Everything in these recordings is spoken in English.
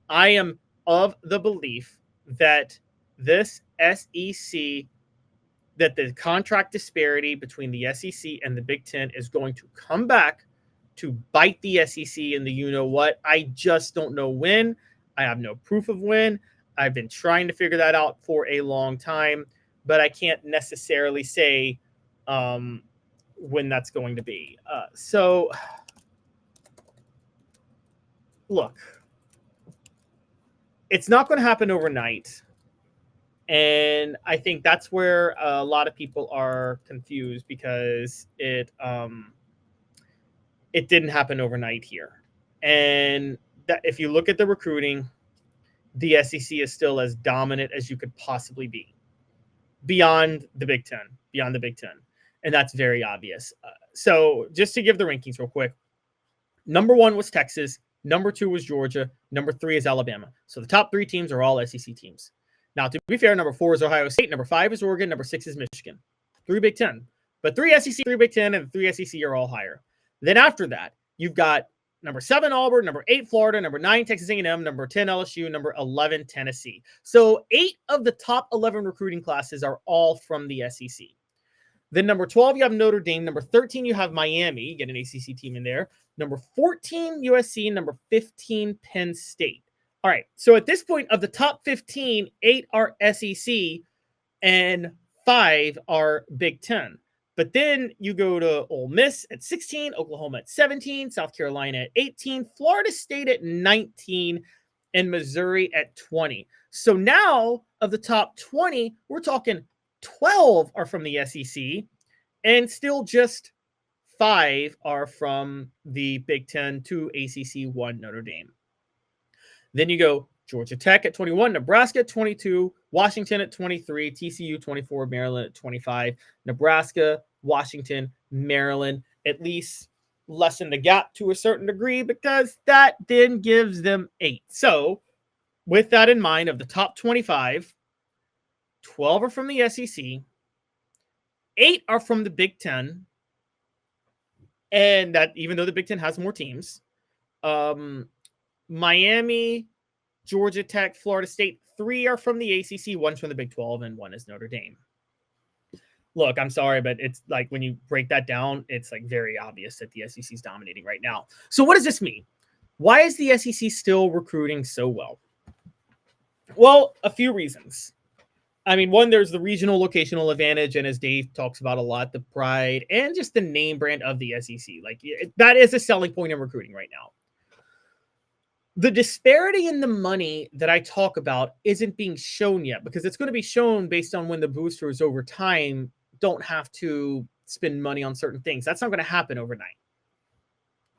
I am of the belief that this SEC, that the contract disparity between the SEC and the Big Ten is going to come back to bite the SEC in the you-know-what. I just don't know when. I have no proof of when. I've been trying to figure that out for a long time, but I can't necessarily say when that's going to be. So, look, it's not going to happen overnight. And I think that's where a lot of people are confused, because it didn't happen overnight here. And that, if you look at the recruiting, the SEC is still as dominant as you could possibly be beyond the Big Ten. And that's very obvious. So just to give the rankings real quick, number 1 was Texas. Number 2 was Georgia. Number 3 is Alabama. So the top 3 teams are all SEC teams. Now, to be fair, number 4 is Ohio State. Number 5 is Oregon. Number 6 is Michigan. 3 Big Ten. But 3 SEC, 3 Big Ten, and 3 SEC are all higher. Then after that, you've got number 7, Auburn. Number 8, Florida. Number 9, Texas A&M. Number 10, LSU. Number 11, Tennessee. So 8 of the top 11 recruiting classes are all from the SEC. Then number 12, you have Notre Dame. Number 13, you have Miami. You get an ACC team in there. Number 14, USC. Number 15, Penn State. All right, so at this point, of the top 15, 8 are SEC and 5 are Big Ten. But then you go to Ole Miss at 16, Oklahoma at 17, South Carolina at 18, Florida State at 19, and Missouri at 20. So now, of the top 20, we're talking 12 are from the SEC, and still just 5 are from the Big Ten, 2 ACC, 1 Notre Dame. Then you go Georgia Tech at 21, Nebraska at 22, Washington at 23, TCU 24, Maryland at 25, Nebraska, Washington, Maryland, at least lessen the gap to a certain degree, because that then gives them 8. So with that in mind, of the top 25, 12 are from the SEC, 8 are from the Big Ten, and that even though the Big Ten has more teams, Miami, Georgia Tech, Florida State, 3 are from the ACC, 1's from the Big 12, and 1 is Notre Dame. Look, I'm sorry, but it's like when you break that down, it's like very obvious that the SEC is dominating right now. So what does this mean? Why is the SEC still recruiting so well? Well, a few reasons. I mean, one, there's the regional locational advantage, and as Dave talks about a lot, the pride and just the name brand of the SEC. Like, that is a selling point in recruiting right now. The disparity in the money that I talk about isn't being shown yet, because it's going to be shown based on when the boosters over time don't have to spend money on certain things. That's not going to happen overnight.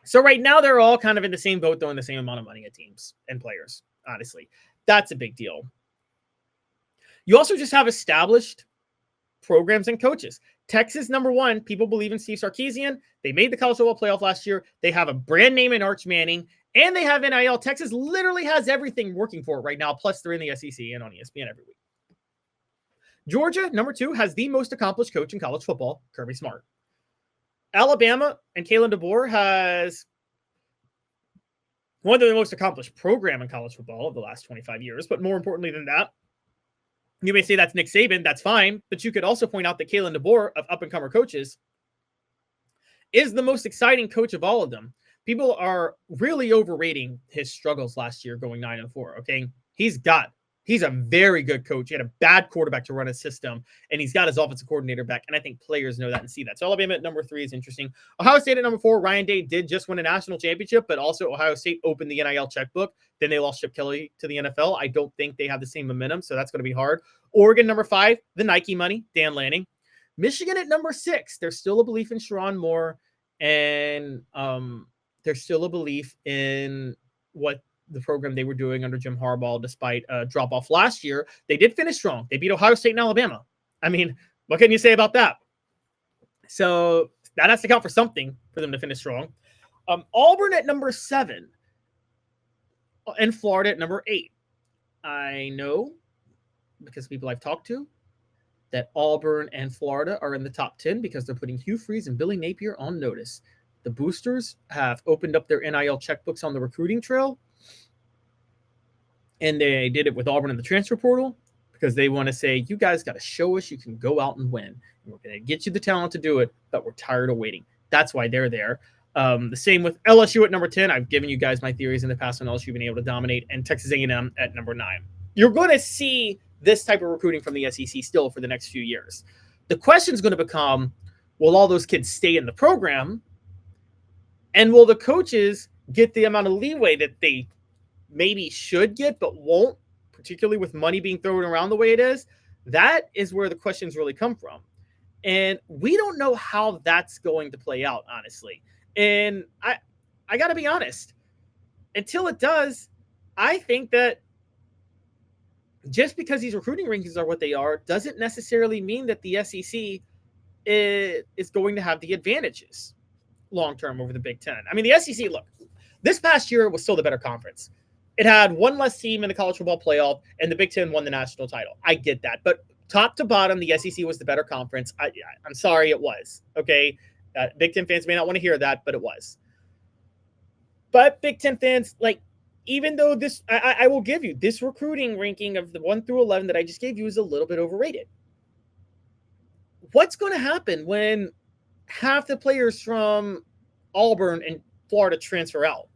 So right now, they're all kind of in the same boat, throwing the same amount of money at teams and players, honestly. That's a big deal. You also just have established programs and coaches. Texas, number 1, people believe in Steve Sarkisian. They made the college football playoff last year. They have a brand name in Arch Manning, and they have NIL. Texas literally has everything working for it right now, plus they're in the SEC and on ESPN every week. Georgia, number 2, has the most accomplished coach in college football, Kirby Smart. Alabama and Kalen DeBoer has one of the most accomplished program in college football of the last 25 years, but more importantly than that, you may say that's Nick Saban. That's fine. But you could also point out that Kalen DeBoer, of up-and-comer coaches, is the most exciting coach of all of them. People are really overrating his struggles last year going 9-4, okay? He's a very good coach. He had a bad quarterback to run his system, and he's got his offensive coordinator back, and I think players know that and see that. So Alabama at number 3 is interesting. Ohio State at number 4, Ryan Day did just win a national championship, but also Ohio State opened the NIL checkbook. Then they lost Chip Kelly to the NFL. I don't think they have the same momentum, so that's going to be hard. Oregon, number 5, the Nike money, Dan Lanning. Michigan at number 6, there's still a belief in Sharon Moore, and there's still a belief in what the program they were doing under Jim Harbaugh, despite a drop-off last year. They did finish strong. They beat Ohio State and Alabama. I mean, what can you say about that? So that has to count for something for them to finish strong. Auburn at number 7 and Florida at number 8. I know, because people I've talked to, that Auburn and Florida are in the top 10 because they're putting Hugh Freeze and Billy Napier on notice. The boosters have opened up their NIL checkbooks on the recruiting trail. And they did it with Auburn in the transfer portal because they want to say, you guys got to show us you can go out and win. And we're going to get you the talent to do it, but we're tired of waiting. That's why they're there. The same with LSU at number 10. I've given you guys my theories in the past on LSU being able to dominate, and Texas A&M at number 9. You're going to see this type of recruiting from the SEC still for the next few years. The question is going to become, will all those kids stay in the program? And will the coaches get the amount of leeway that they maybe should get but won't, particularly with money being thrown around the way it is? That is where the questions really come from. And we don't know how that's going to play out, honestly. And I got to be honest, until it does, I think that just because these recruiting rankings are what they are doesn't necessarily mean that the SEC is going to have the advantages long-term over the Big Ten. I mean, the SEC, look, this past year was still the better conference. It had one less team in the college football playoff, and the Big Ten won the national title. I get that. But top to bottom, the SEC was the better conference. I'm sorry, it was. Okay? Big Ten fans may not want to hear that, but it was. But Big Ten fans, like, even though this, I will give you, this recruiting ranking of the 1 through 11 that I just gave you is a little bit overrated. What's going to happen when half the players from Auburn and Florida transfer out?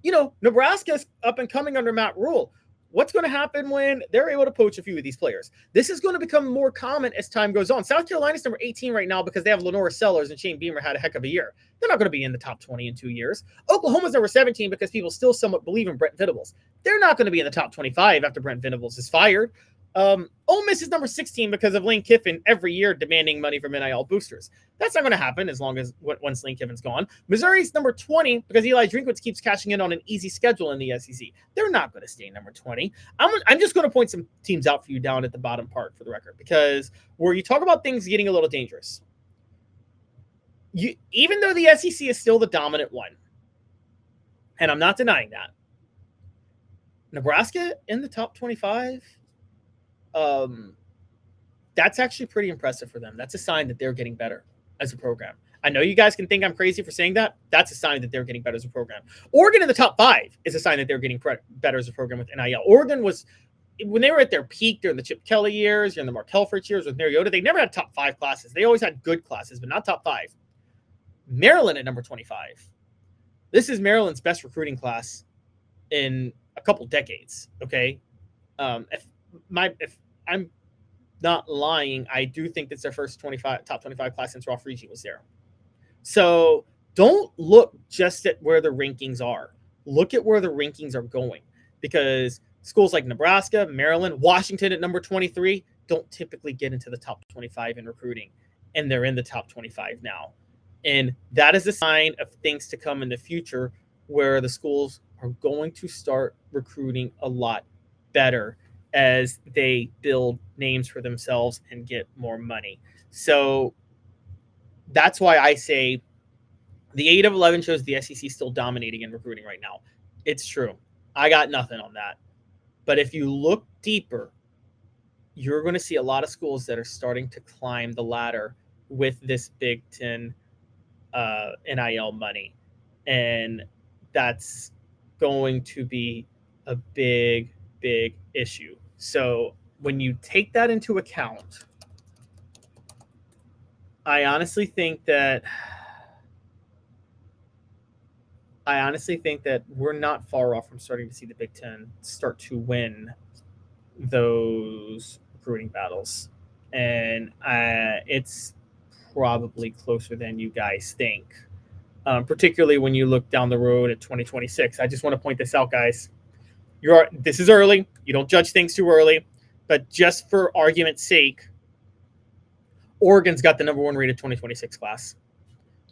You know, Nebraska's up and coming under Matt Rule. What's going to happen when they're able to poach a few of these players? This is going to become more common as time goes on. South Carolina's number 18 right now because they have Lenora Sellers, and Shane Beamer had a heck of a year. They're not going to be in the top 20 in 2 years. Oklahoma's number 17 because people still somewhat believe in Brent Venables. They're not going to be in the top 25 after Brent Venables is fired. Ole Miss is number 16 because of Lane Kiffin every year demanding money from NIL boosters. That's not going to happen as long as once Lane Kiffin's gone. Missouri's number 20 because Eli Drinkwitz keeps cashing in on an easy schedule in the SEC. They're not going to stay number 20. I'm just going to point some teams out for you down at the bottom part for the record, because where you talk about things getting a little dangerous, even though the SEC is still the dominant one, and I'm not denying that, Nebraska in the top 25, that's actually pretty impressive for them. That's a sign that they're getting better as a program. I know you guys can think I'm crazy for saying that. That's a sign that they're getting better as a program. Oregon in the top 5 is a sign that they're getting better as a program with NIL. Oregon was, when they were at their peak during the Chip Kelly years, during the Mark Helfrich years with Mariota, they never had top 5 classes. They always had good classes, but not top 5. Maryland at number 25. This is Maryland's best recruiting class in a couple decades. Okay. If I'm not lying, I do think that's their first top 25 class since Ralph Regie was there. So don't look just at where the rankings are. Look at where the rankings are going, because schools like Nebraska, Maryland, Washington at number 23 don't typically get into the top 25 in recruiting, and they're in the top 25 now. And that is a sign of things to come in the future where the schools are going to start recruiting a lot better as they build names for themselves and get more money. So that's why I say the 8 of 11 shows the SEC still dominating in recruiting right now. It's true. I got nothing on that. But if you look deeper, you're going to see a lot of schools that are starting to climb the ladder with this Big Ten NIL money. And that's going to be a big, big issue. So when you take that into account, I honestly think that we're not far off from starting to see the Big Ten start to win those recruiting battles. And it's probably closer than you guys think, particularly when you look down the road at 2026. I just want to point this out, guys. This is early. You don't judge things too early. But just for argument's sake, Oregon's got the number 1 rated 2026 class.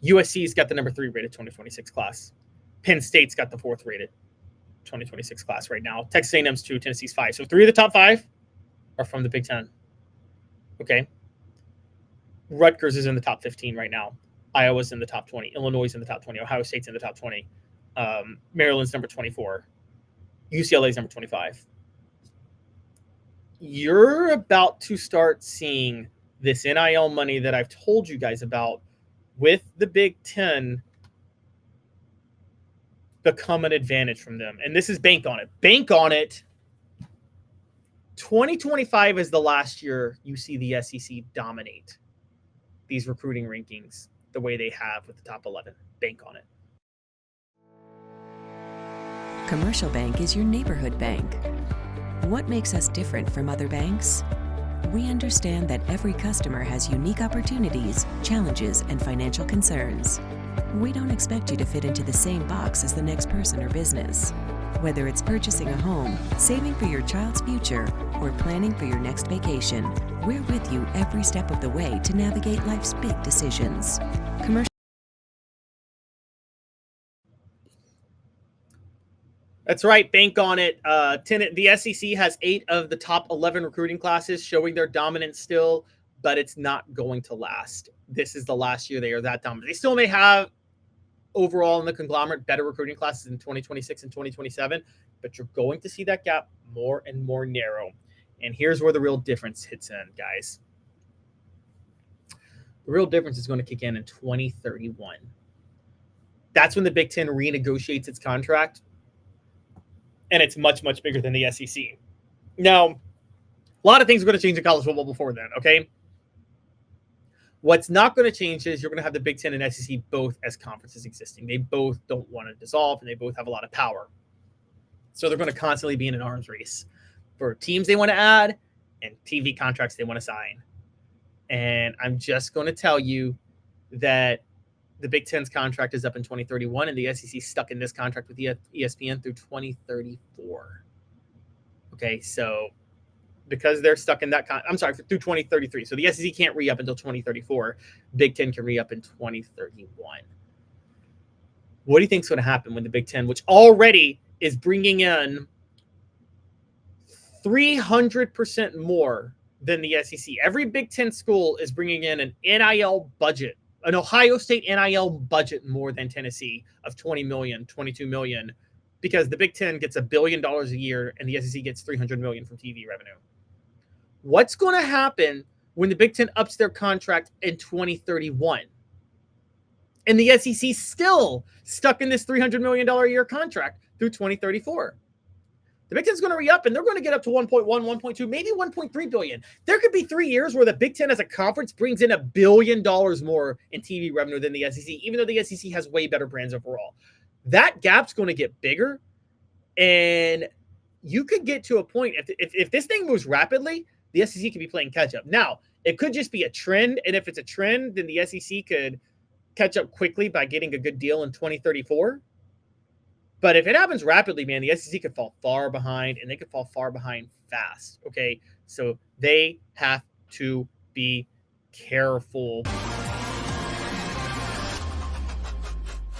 USC's got the number 3 rated 2026 class. Penn State's got the 4th rated 2026 class right now. Texas A&M's 2, Tennessee's 5. So 3 of the top 5 are from the Big Ten. Okay. Rutgers is in the top 15 right now. Iowa's in the top 20. Illinois is in the top 20. Ohio State's in the top 20. Maryland's number 24. UCLA's number 25. You're about to start seeing this NIL money that I've told you guys about with the Big Ten become an advantage from them. And this is bank on it. Bank on it. 2025 is the last year you see the SEC dominate these recruiting rankings the way they have with the top 11. Bank on it. Commercial Bank is your neighborhood bank. What makes us different from other banks? We understand that every customer has unique opportunities, challenges, and financial concerns. We don't expect you to fit into the same box as the next person or business. Whether it's purchasing a home, saving for your child's future, or planning for your next vacation, we're with you every step of the way to navigate life's big decisions. That's right. Bank on it. The SEC has 8 of the top 11 recruiting classes showing their dominance still, but it's not going to last. This is the last year they are that dominant. They still may have overall in the conglomerate better recruiting classes in 2026 and 2027, but you're going to see that gap more and more narrow. And here's where the real difference hits in, guys. The real difference is going to kick in 2031. That's when the Big Ten renegotiates its contract, and it's much, much bigger than the SEC. Now, a lot of things are going to change in college football before then, okay? What's not going to change is you're going to have the Big Ten and SEC both as conferences existing. They both don't want to dissolve, and they both have a lot of power. So they're going to constantly be in an arms race for teams they want to add and TV contracts they want to sign. And I'm just going to tell you that the Big Ten's contract is up in 2031, and the SEC stuck in this contract with ESPN through 2034. Okay, so because they're stuck in that through 2033. So the SEC can't re-up until 2034. Big Ten can re-up in 2031. What do you think is going to happen when the Big Ten, which already is bringing in 300% more than the SEC? Every Big Ten school is bringing in an NIL budget, an Ohio State NIL budget more than Tennessee of $20 million, $22 million, because the Big Ten gets $1 billion a year and the SEC gets $300 million from TV revenue. What's going to happen when the Big Ten ups their contract in 2031? And the SEC still stuck in this $300 million a year contract through 2034. The Big Ten's going to re-up, and they're going to get up to 1.1, 1.2, maybe 1.3 billion. There could be 3 years where the Big Ten as a conference brings in $1 billion more in TV revenue than the SEC, even though the SEC has way better brands overall. That gap's going to get bigger, and you could get to a point, if this thing moves rapidly, the SEC could be playing catch-up. Now, it could just be a trend, and if it's a trend, then the SEC could catch up quickly by getting a good deal in 2034. But if it happens rapidly, man, the SEC could fall far behind, and they could fall far behind fast, okay? So they have to be careful.